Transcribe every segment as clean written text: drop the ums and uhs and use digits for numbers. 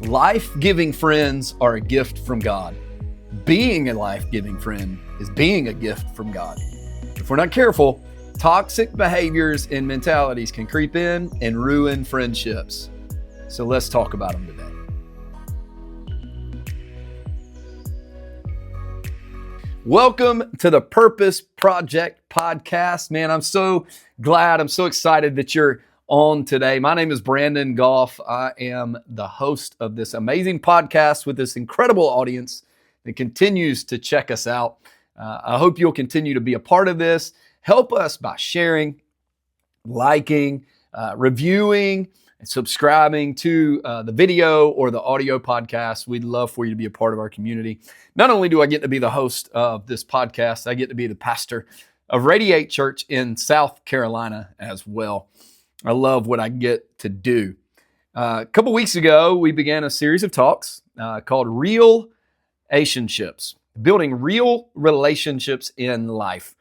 Life-giving friends are a gift from God. Being a life-giving friend is being a gift from God. If we're not careful, toxic behaviors and mentalities can creep in and ruin friendships. So let's talk about them today. Welcome to the Purpose Project podcast. Man, I'm so glad, I'm so excited that you're on today. My name is Brandon Goff. I am the host of this amazing podcast with this incredible audience that continues to check us out. I hope you'll continue to be a part of this. Help us by sharing, liking, reviewing, and subscribing to the video or the audio podcast. We'd love for you to be a part of our community. Not only do I get to be the host of this podcast, I get to be the pastor of Radiate Church in South Carolina as well. I love what I get to do. A couple weeks ago, we began a series of talks called REALationships, building real relationships in life.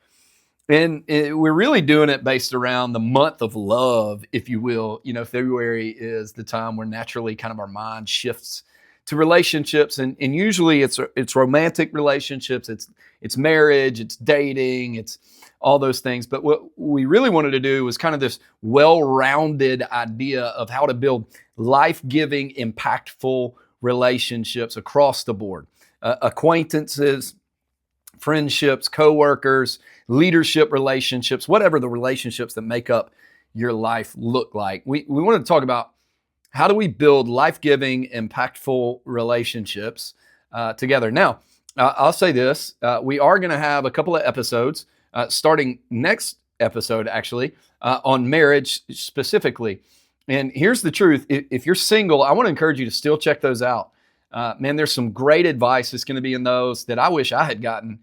And we're really doing it based around the month of love, if you will. You know, February is the time where naturally kind of our mind shifts to relationships. And usually it's romantic relationships, it's marriage, it's dating, it's all those things. But what we really wanted to do was kind of this well-rounded idea of how to build life-giving, impactful relationships across the board. Acquaintances, friendships, coworkers, leadership relationships, whatever the relationships that make up your life look like. We want to talk about how do we build life-giving, impactful relationships together. Now, I'll say this. We are going to have a couple of episodes, starting next episode, actually, on marriage specifically. And here's the truth. If you're single, I want to encourage you to still check those out. Man, there's some great advice that's going to be in those that I wish I had gotten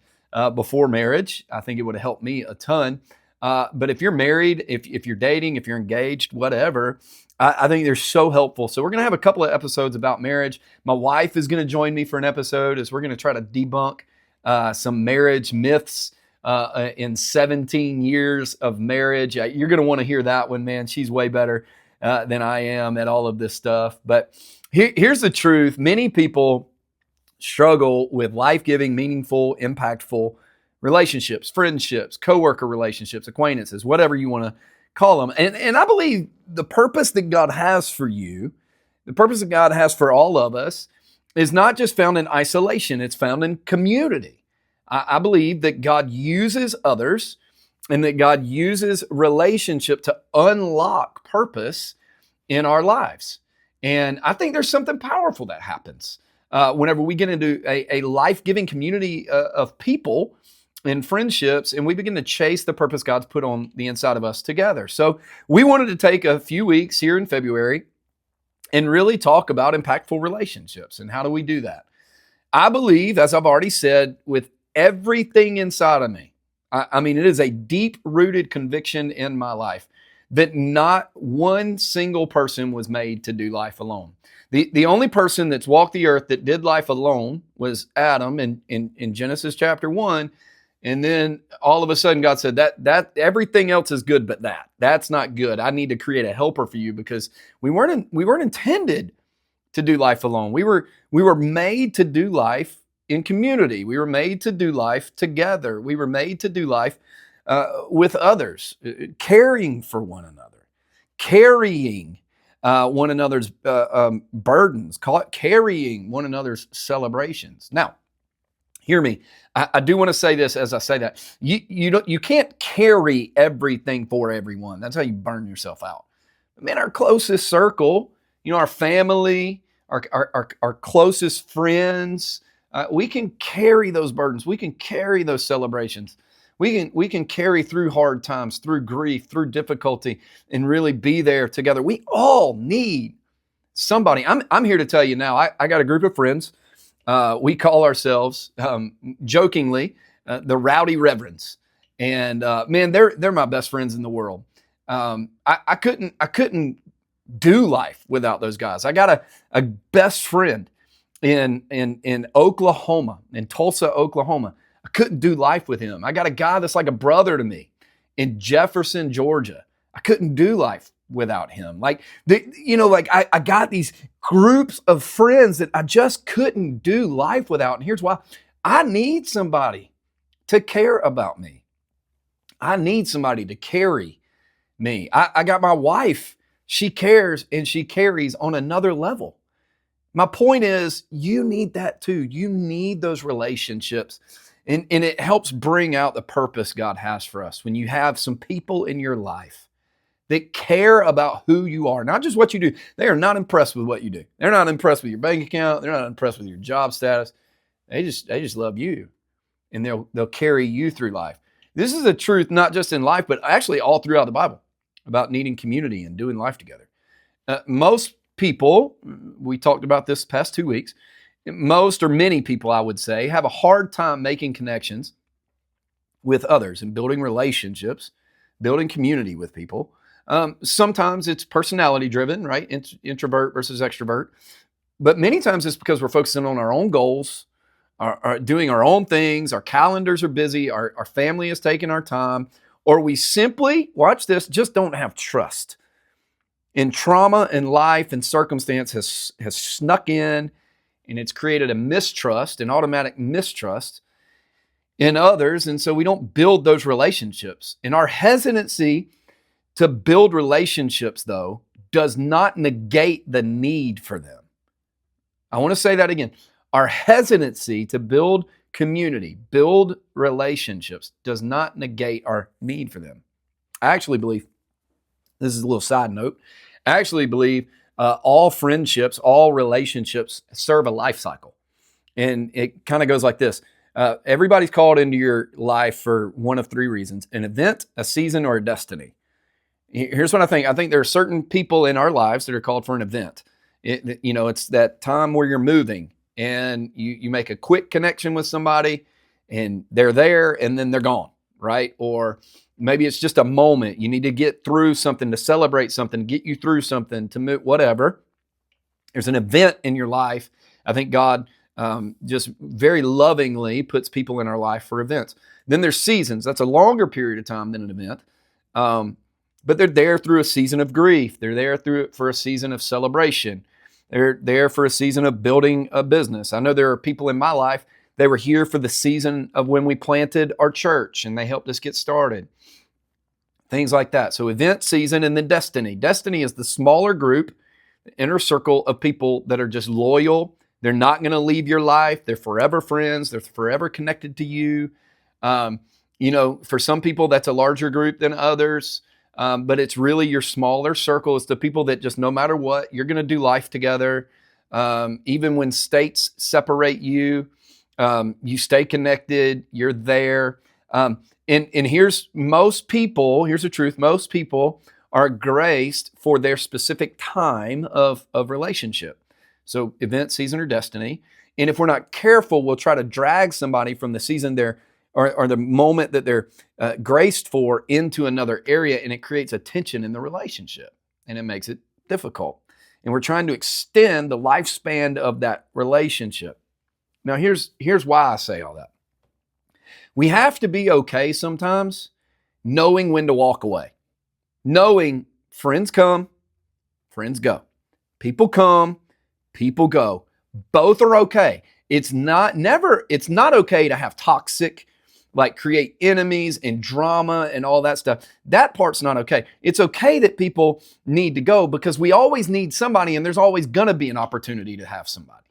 before marriage. I think it would have helped me a ton. But if you're married, if you're dating, if you're engaged, whatever, I think they're so helpful. So we're going to have a couple of episodes about marriage. My wife is going to join me for an episode as we're going to try to debunk some marriage myths in 17 years of marriage. You're going to want to hear that one, man. She's way better than I am at all of this stuff. But here's the truth. Many people struggle with life-giving, meaningful, impactful relationships, friendships, coworker relationships, acquaintances, whatever you want to call them. And I believe the purpose that God has for you, the purpose that God has for all of us is not just found in isolation. It's found in community. I believe that God uses others and that God uses relationship to unlock purpose in our lives. And I think there's something powerful that happens whenever we get into a life-giving community of people and friendships, and we begin to chase the purpose God's put on the inside of us together. So we wanted to take a few weeks here in February and really talk about impactful relationships and how do we do that. I believe, as I've already said, with everything inside of me, I mean, it is a deep-rooted conviction in my life that not one single person was made to do life alone. The only person that's walked the earth that did life alone was Adam in Genesis chapter 1. And then all of a sudden God said that everything else is good, but that's not good. I need to create a helper for you because we weren't intended to do life alone. We were made to do life in community. We were made to do life together. We were made to do life with others, caring for one another, carrying one another's burdens, carrying one another's celebrations. Now, hear me. I do want to say this as I say that. You can't carry everything for everyone. That's how you burn yourself out. Man, our closest circle, our family, our closest friends, we can carry those burdens. We can carry those celebrations. We can carry through hard times, through grief, through difficulty, and really be there together. We all need somebody. I'm here to tell you now, I got a group of friends. We call ourselves, jokingly, the Rowdy Reverends. And man, they're my best friends in the world. I couldn't do life without those guys. I got a best friend in Oklahoma, in Tulsa, Oklahoma. I couldn't do life with him. I got a guy that's like a brother to me in Jefferson, Georgia. I couldn't do life without him. Like, like I got these groups of friends that I just couldn't do life without. And here's why. I need somebody to care about me. I need somebody to carry me. I got my wife. She cares and she carries on another level. My point is, you need that too. You need those relationships. And it helps bring out the purpose God has for us when you have some people in your life that care about who you are, not just what you do. They are not impressed with what you do. They're not impressed with your bank account. They're not impressed with your job status. They just love you, and they'll carry you through life. This is a truth not just in life, but actually all throughout the Bible about needing community and doing life together. Most people, we talked about this past 2 weeks, most or many people, I would say, have a hard time making connections with others and building relationships, building community with people. Sometimes it's personality driven, right? Introvert versus extrovert. But many times it's because we're focusing on our own goals, are doing our own things. Our calendars are busy. Our family is taking our time. Or we simply, watch this, just don't have trust. And trauma in life and circumstance has snuck in, and it's created a mistrust, an automatic mistrust in others. And so we don't build those relationships. And our hesitancy to build relationships, though, does not negate the need for them. I want to say that again. Our hesitancy to build community, build relationships, does not negate our need for them. I actually believe, this is a little side note, I actually believe all friendships, all relationships serve a life cycle. And it kind of goes like this. Everybody's called into your life for one of three reasons: an event, a season, or a destiny. Here's what I think. I think there are certain people in our lives that are called for an event. It's that time where you're moving and you make a quick connection with somebody and they're there and then they're gone, right? Or maybe it's just a moment. You need to get through something, to celebrate something, get you through something, to move, whatever. There's an event in your life. I think God just very lovingly puts people in our life for events. Then there's seasons. That's a longer period of time than an event. But they're there through a season of grief. They're there for a season of celebration. They're there for a season of building a business. I know there are people in my life, they were here for the season of when we planted our church and they helped us get started. Things like that. So event, season, and then destiny. Destiny is the smaller group, the inner circle of people that are just loyal. They're not going to leave your life. They're forever friends. They're forever connected to you. For some people, that's a larger group than others. But it's really your smaller circle. It's the people that just, no matter what, you're going to do life together. Even when states separate you, you stay connected. You're there. And here's the truth. Most people are graced for their specific time of relationship. So event, season, or destiny. And if we're not careful, we'll try to drag somebody from the season or the moment that they're graced for into another area, and it creates a tension in the relationship, and it makes it difficult. And we're trying to extend the lifespan of that relationship. Now, here's why I say all that. We have to be okay sometimes knowing when to walk away, knowing friends come, friends go. People come, people go. Both are okay. It's not okay to have toxic, like create enemies and drama and all that stuff. That part's not okay. It's okay that people need to go because we always need somebody, and there's always going to be an opportunity to have somebody.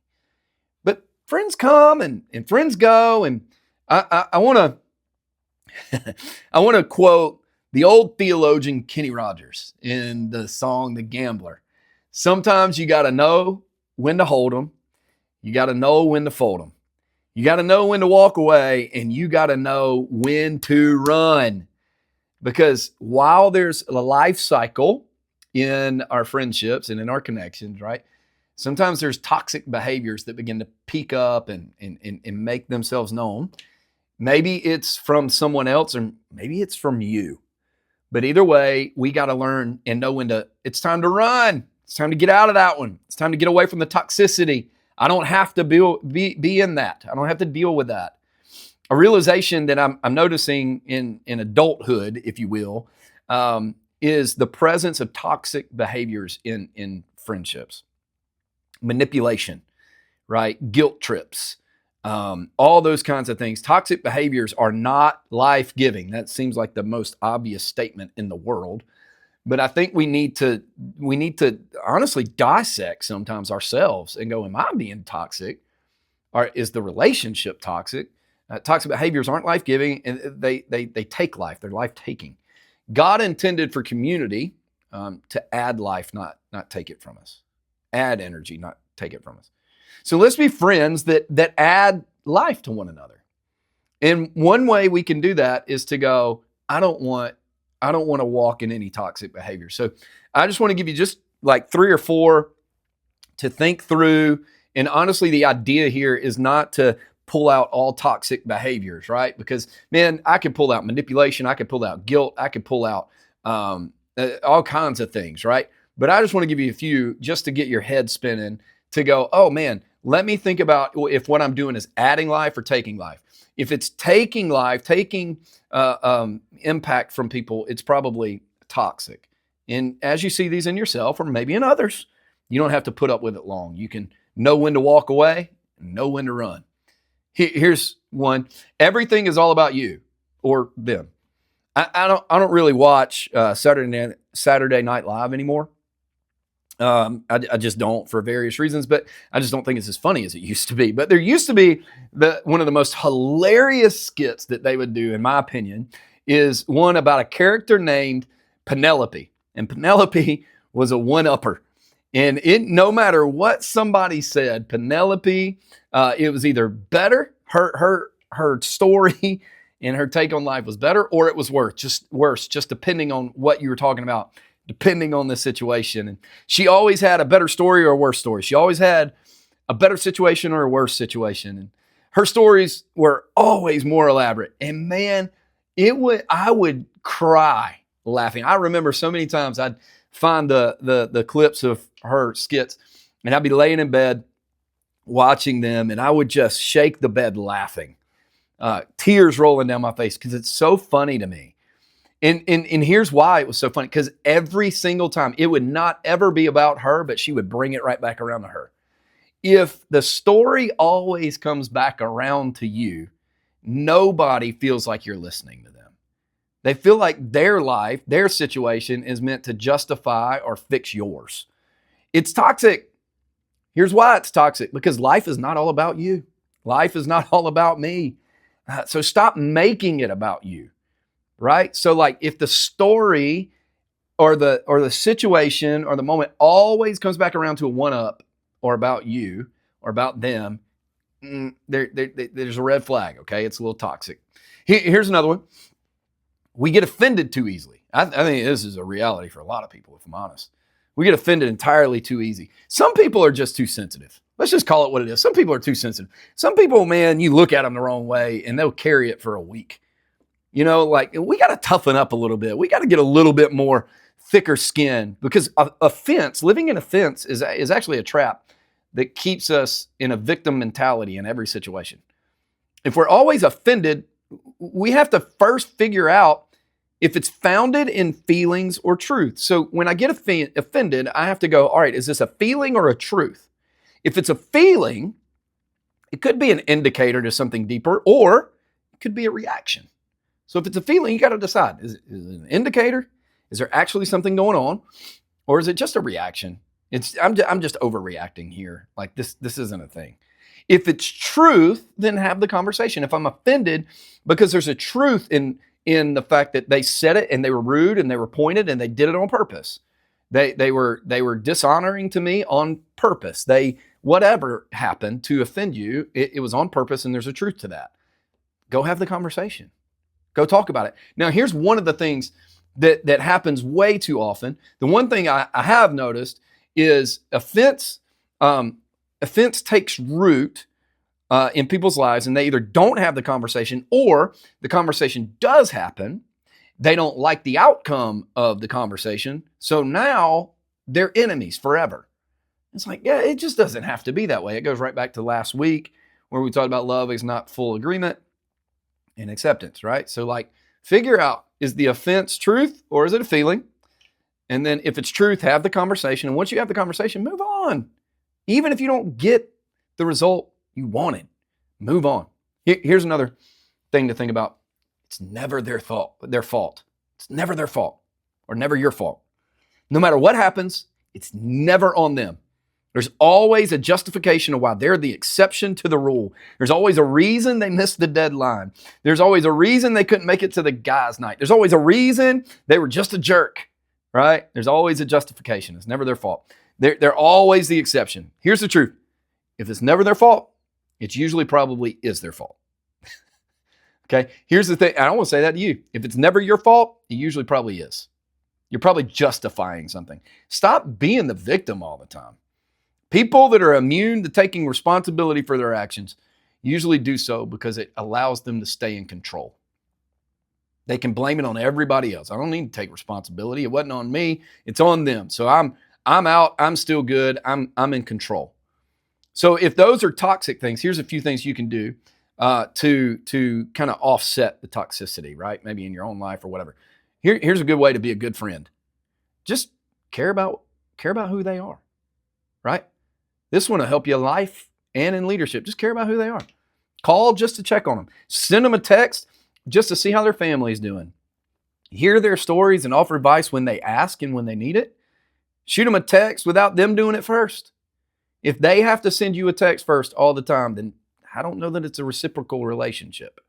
But friends come and friends go. And I want to quote the old theologian Kenny Rogers in the song The Gambler. Sometimes you got to know when to hold them. You got to know when to fold them. You got to know when to walk away, and you got to know when to run. Because while there's a life cycle in our friendships and in our connections, right? Sometimes there's toxic behaviors that begin to peak up and make themselves known. Maybe it's from someone else, or maybe it's from you. But either way, we got to learn and know it's time to run. It's time to get out of that one. It's time to get away from the toxicity. I don't have to be in that. I don't have to deal with that. A realization that I'm noticing in adulthood, if you will, is the presence of toxic behaviors in friendships. Manipulation, right? Guilt trips, all those kinds of things. Toxic behaviors are not life-giving. That seems like the most obvious statement in the world. But I think we need to honestly dissect sometimes ourselves and go, am I being toxic? Or is the relationship toxic? Toxic behaviors aren't life-giving, and they take life. They're life-taking. God intended for community to add life, not take it from us. Add energy, not take it from us. So let's be friends that add life to one another. And one way we can do that is to go, I don't want to walk in any toxic behavior. So I just want to give you just like 3 or 4 to think through. And honestly, the idea here is not to pull out all toxic behaviors, right? Because, man, I could pull out manipulation. I could pull out guilt. I could pull out all kinds of things, right? But I just want to give you a few just to get your head spinning to go, oh, man, let me think about if what I'm doing is adding life or taking life. If it's taking life, taking impact from people, it's probably toxic. And as you see these in yourself or maybe in others, you don't have to put up with it long. You can know when to walk away and know when to run. Here's one. Everything is all about you or them. I don't really watch Saturday Night Live anymore. I just don't for various reasons, but I just don't think it's as funny as it used to be. But there used to be one of the most hilarious skits that they would do, in my opinion, is one about a character named Penelope. And Penelope was a one-upper. And no matter what somebody said, Penelope, it was either better, her story and her take on life was better, or it was worse, just depending on what you were talking about, depending on the situation. And she always had a better story or a worse story. She always had a better situation or a worse situation. And her stories were always more elaborate. And man, I would cry laughing. I remember so many times I'd find the clips of her skits and I'd be laying in bed watching them and I would just shake the bed laughing, tears rolling down my face because it's so funny to me. And here's why it was so funny, because every single time it would not ever be about her, but she would bring it right back around to her. If the story always comes back around to you, nobody feels like you're listening to them. They feel like their life, their situation is meant to justify or fix yours. It's toxic. Here's why it's toxic, because life is not all about you. Life is not all about me. So stop making it about you. Right? So like if the story or the situation or the moment always comes back around to a one-up or about you or about them, there's a red flag, okay? It's a little toxic. Here's another one. We get offended too easily. I think this is a reality for a lot of people, if I'm honest. We get offended entirely too easy. Some people are just too sensitive. Let's just call it what it is. Some people are too sensitive. Some people, man, you look at them the wrong way and they'll carry it for a week. You know, like we got to toughen up a little bit. We got to get a little bit more thicker skin, because living in offense is actually a trap that keeps us in a victim mentality in every situation. If we're always offended, we have to first figure out if it's founded in feelings or truth. So when I get offended, I have to go, all right, is this a feeling or a truth? If it's a feeling, it could be an indicator to something deeper, or it could be a reaction. So if it's a feeling, you got to decide, is it an indicator? Is there actually something going on? Or is it just a reaction? I'm just overreacting here. Like this isn't a thing. If it's truth, then have the conversation. If I'm offended because there's a truth in the fact that they said it and they were rude and they were pointed and they did it on purpose. They were dishonoring to me on purpose. Whatever happened to offend you, it was on purpose, and there's a truth to that. Go have the conversation. Go talk about it. Now, here's one of the things that happens way too often. The one thing I have noticed is offense takes root in people's lives, and they either don't have the conversation, or the conversation does happen. They don't like the outcome of the conversation, so now they're enemies forever. It's like, yeah, it just doesn't have to be that way. It goes right back to last week where we talked about love is not full agreement and acceptance, right? So like, figure out, is the offense truth or is it a feeling? And then if it's truth, have the conversation. And once you have the conversation, move on. Even if you don't get the result you wanted, move on. Here's another thing to think about. It's never their fault. It's never their fault or never your fault. No matter what happens, it's never on them. There's always a justification of why they're the exception to the rule. There's always a reason they missed the deadline. There's always a reason they couldn't make it to the guys' night. There's always a reason they were just a jerk, right? There's always a justification. It's never their fault. They're always the exception. Here's the truth. If it's never their fault, it usually probably is their fault. Okay? Here's the thing. I don't want to say that to you. If it's never your fault, it usually probably is. You're probably justifying something. Stop being the victim all the time. People that are immune to taking responsibility for their actions usually do so because it allows them to stay in control. They can blame it on everybody else. I don't need to take responsibility. It wasn't on me. It's on them. So I'm out. I'm still good. I'm in control. So if those are toxic things, here's a few things you can do to kind of offset the toxicity, right? Maybe in your own life or whatever. Here's a good way to be a good friend. Just care about who they are, right? This one will help you in life and in leadership. Just care about who they are. Call just to check on them. Send them a text just to see how their family is doing. Hear their stories and offer advice when they ask and when they need it. Shoot them a text without them doing it first. If they have to send you a text first all the time, then I don't know that it's a reciprocal relationship.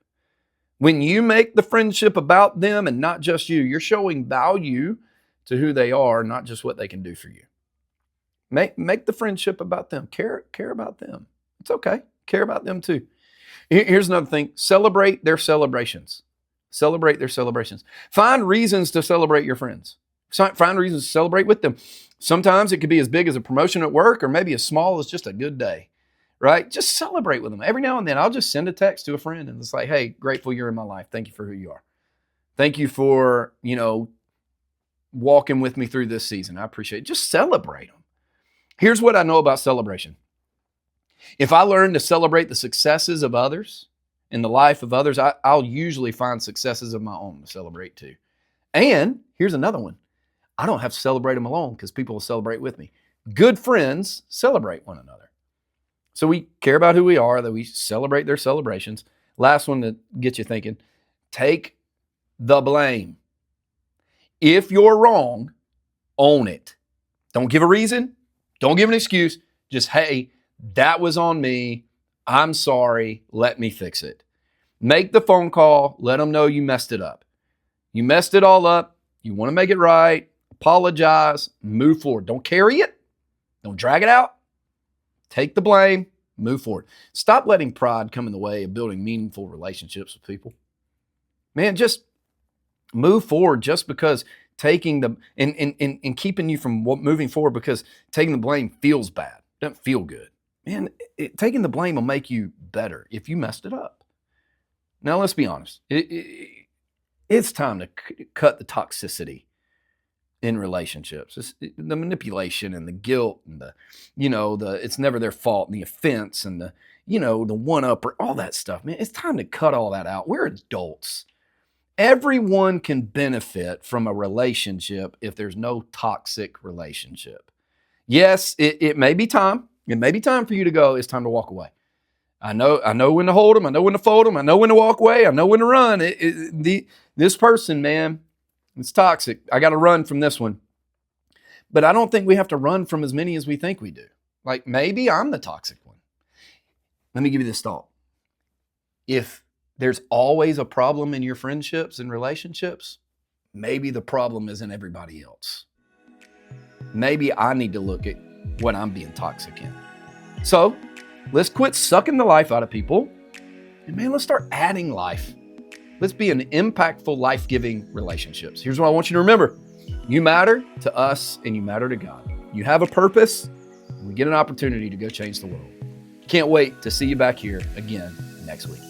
When you make the friendship about them and not just you, you're showing value to who they are, not just what they can do for you. Make the friendship about them. Care about them. It's okay. Care about them too. Here's another thing. Celebrate their celebrations. Celebrate their celebrations. Find reasons to celebrate your friends. Find reasons to celebrate with them. Sometimes it could be as big as a promotion at work or maybe as small as just a good day, right? Just celebrate with them. Every now and then I'll just send a text to a friend and it's like, hey, grateful you're in my life. Thank you for who you are. Thank you for, walking with me through this season. I appreciate it. Just celebrate them. Here's what I know about celebration. If I learn to celebrate the successes of others in the life of others, I'll usually find successes of my own to celebrate too. And here's another one. I don't have to celebrate them alone because people will celebrate with me. Good friends celebrate one another. So we care about who we are, that we celebrate their celebrations. Last one to get you thinking, take the blame. If you're wrong, own it. Don't give a reason. Don't give an excuse. Just, hey, that was on me. I'm sorry. Let me fix it. Make the phone call. Let them know you messed it up. You messed it all up. You want to make it right. Apologize. Move forward. Don't carry it. Don't drag it out. Take the blame. Move forward. Stop letting pride come in the way of building meaningful relationships with people. Man, just move forward just because taking the and keeping you from moving forward because taking the blame feels bad. Doesn't feel good. Man, taking the blame will make you better if you messed it up. Now, let's be honest. It's time to cut the toxicity in relationships. It's the manipulation and the guilt and the it's never their fault and the offense and the one-upper, all that stuff, man. It's time to cut all that out. We're adults. Everyone can benefit from a relationship if there's no toxic relationship. Yes, it may be time. It may be time for you to go. It's time to walk away. I know when to hold them. I know when to fold them. I know when to walk away. I know when to run. This person, man, it's toxic. I got to run from this one. But I don't think we have to run from as many as we think we do. Like maybe I'm the toxic one. Let me give you this thought. If there's always a problem in your friendships and relationships, maybe the problem isn't everybody else. Maybe I need to look at what I'm being toxic in. So let's quit sucking the life out of people. And man, let's start adding life. Let's be an impactful, life-giving relationships. Here's what I want you to remember. You matter to us and you matter to God. You have a purpose and we get an opportunity to go change the world. Can't wait to see you back here again next week.